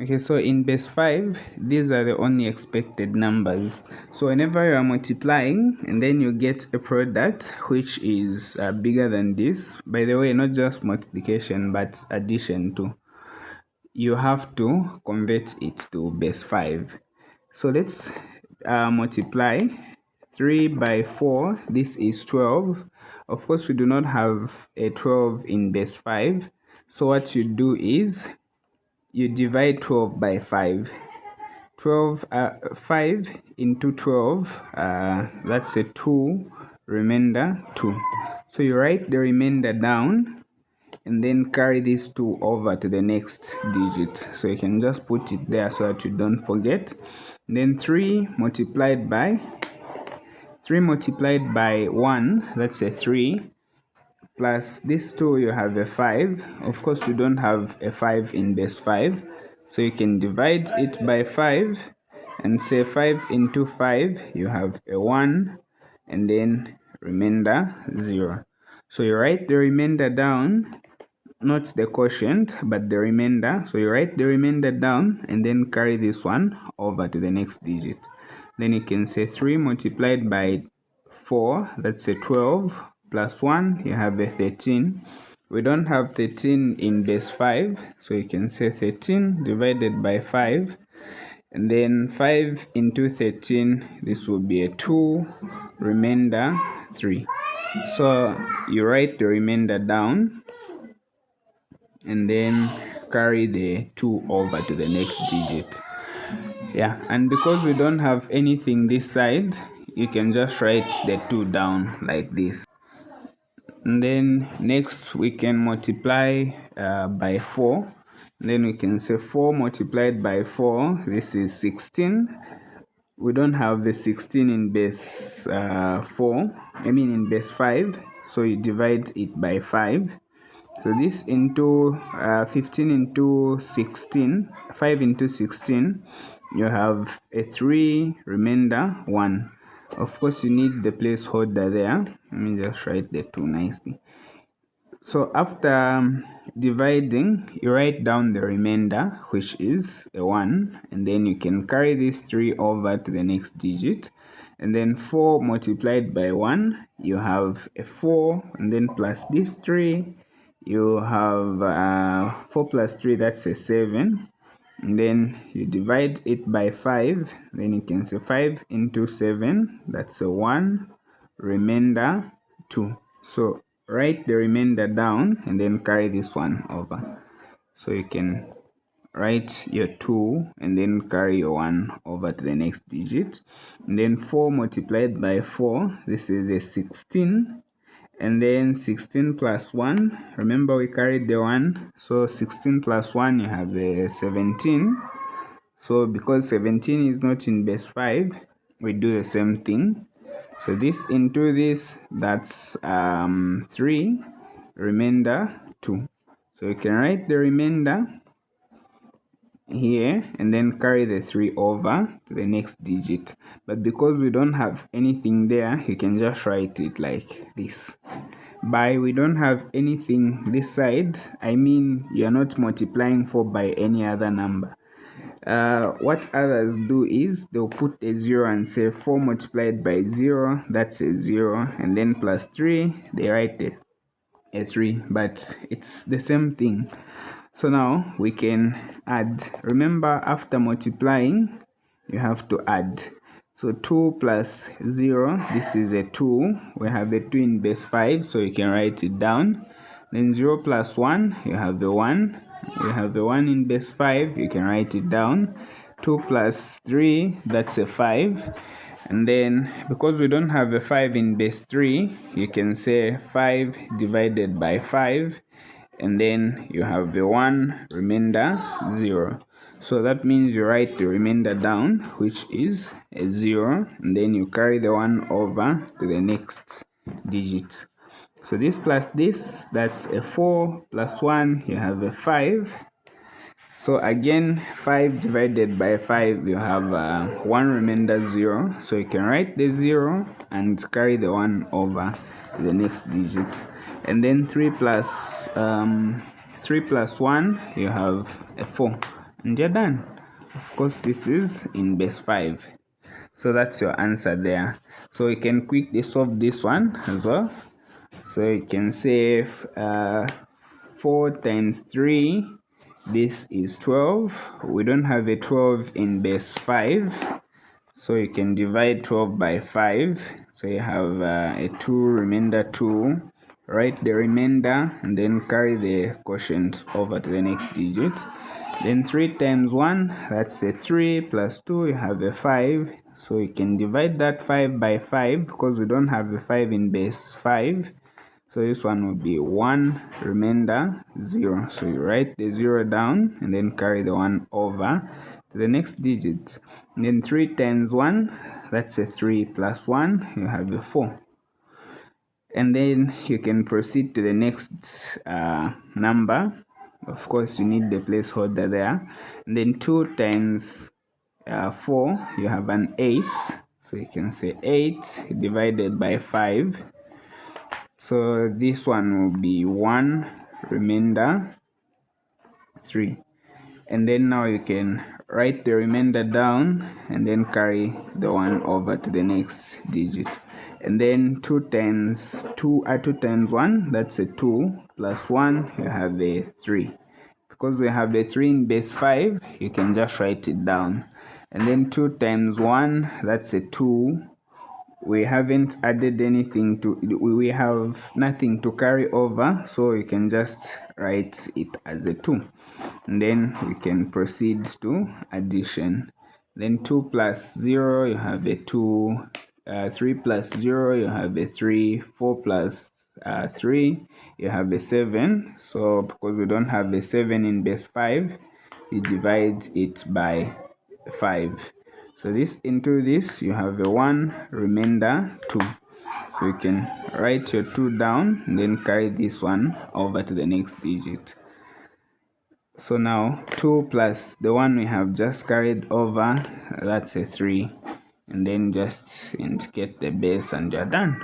Okay, so in base 5, these are the only expected numbers. So whenever you are multiplying and then you get a product which is bigger than this, by the way, not just multiplication but addition too, you have to convert it to base 5. So let's multiply 3 by 4. This is 12. Of course, we do not have a 12 in base 5. So what you do is you divide 12 by 5. 5 into 12, that's a 2, remainder 2. So you write the remainder down and then carry this 2 over to the next digit. So you can just put it there so that you don't forget. And then 3 multiplied by 1, that's a 3, plus this 2, you have a 5. Of course, we don't have a 5 in base 5, so you can divide it by 5 and say 5 into 5, you have a 1, and then remainder 0. So you write the remainder down, not the quotient but the remainder. So you write the remainder down and then carry this one over to the next digit. Then you can say 3 multiplied by 4, that's a 12, plus 1, you have a 13. We don't have 13 in base 5, so you can say 13 divided by 5, and then 5 into 13, this will be a 2, remainder 3. So you write the remainder down and then carry the 2 over to the next digit. Yeah, and because we don't have anything this side, you can just write the 2 down like this. And then next we can multiply by 4. And then we can say 4 multiplied by 4, this is 16. We don't have the 16 in base in base 5, so you divide it by 5. So this into 15 into 16, 5 into 16, you have a 3, remainder 1. Of course, you need the placeholder there. Let me just write the 2 nicely. So after dividing, you write down the remainder, which is a 1, and then you can carry this 3 over to the next digit. And then 4 multiplied by 1, you have a 4, and then plus this 3, you have 4 plus 3, that's a 7. And then you divide it by 5, then you can say 5 into 7, that's a 1, remainder 2. So write the remainder down and then carry this one over. So you can write your 2 and then carry your 1 over to the next digit. And then 4 multiplied by 4, this is a 16. And then 16 plus 1, remember we carried the 1, so 16 plus 1, you have a 17. So because 17 is not in base 5, we do the same thing. So this into this, that's 3, remainder 2. So you can write the remainder here and then carry the 3 over to the next digit. But because we don't have anything there, you can just write it like this. By we don't have anything this side, I mean you're not multiplying 4 by any other number. What others do is they'll put a 0 and say 4 multiplied by 0, that's a 0, and then plus 3, they write a 3, but it's the same thing. So now we can add. Remember, after multiplying, you have to add. So 2 plus 0, this is a 2. We have a 2 in base 5, so you can write it down. Then 0 plus 1, you have the 1. You have the 1 in base 5, you can write it down. 2 plus 3, that's a 5. And then because we don't have a 5 in base 3, you can say 5 divided by 5. And then you have the 1, remainder 0. So that means you write the remainder down, which is a 0, and then you carry the 1 over to the next digit. So this plus this, that's a 4, plus 1, you have a 5. So again, 5 divided by 5, you have 1, remainder 0. So you can write the 0 and carry the 1 over to the next digit. And then 3 plus 1, you have a 4. and you're done. Of course, this is in base 5. So that's your answer there. So you can quickly solve this one as well. So you can say 4 times 3, this is 12. We don't have a 12 in base 5, so you can divide 12 by 5. So you have a 2, remainder 2. Write the remainder and then carry the quotient over to the next digit. Then 3 times 1, that's a 3, plus 2, you have a 5. So you can divide that 5 by 5 because we don't have a 5 in base 5. So this one will be 1, remainder 0. So you write the 0 down and then carry the 1 over to the next digit. And then 3 times 1, that's a 3, plus 1, you have a 4. And then you can proceed to the next number. Of course, you need the placeholder there. And then 2 times 4, you have an 8. So you can say 8 divided by 5. So this one will be 1, remainder 3. And then now you can write the remainder down and then carry the 1 over to the next digit. And then 2 times 1, that's a 2, plus 1, you have a 3. Because we have a 3 in base 5, you can just write it down. And then 2 times 1, that's a 2. We haven't added anything to, we have nothing to carry over, so you can just write it as a 2. And then we can proceed to addition. Then 2 plus 0, you have a 2. 3 plus 0, you have a 3. 4 plus 3, you have a 7. So because we don't have a 7 in base 5, you divide it by 5. So this into this, you have a 1, remainder 2. So you can write your 2 down and then carry this one over to the next digit. So now 2 plus the one we have just carried over, that's a 3. And then just indicate the base and you're done.